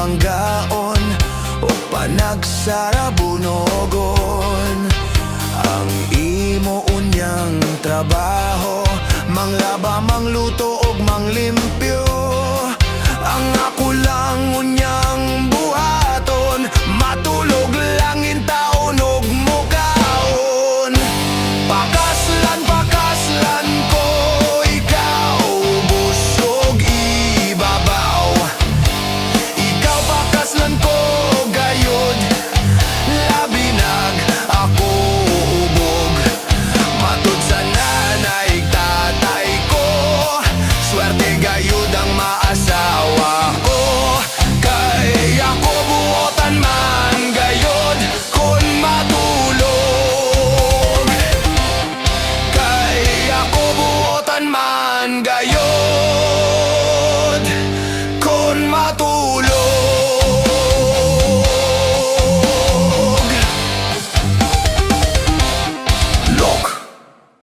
panggaon o panagsarabunogon. Ang imo unyang trabaho, manglaba, mangluto og manglimpyo. Ang ako lang unyang buhaton, matulog langin taon og mukaon. Pakaslan ko ikaw, busog ibabaw. Ikaw pakaslan ko gayod, labinag ako ubog. Matud sa nanay tatay ko, swerte gayod ang maasawa ko. Kay ako buotan man gayod kon matulog. Kay ako buotan man gayod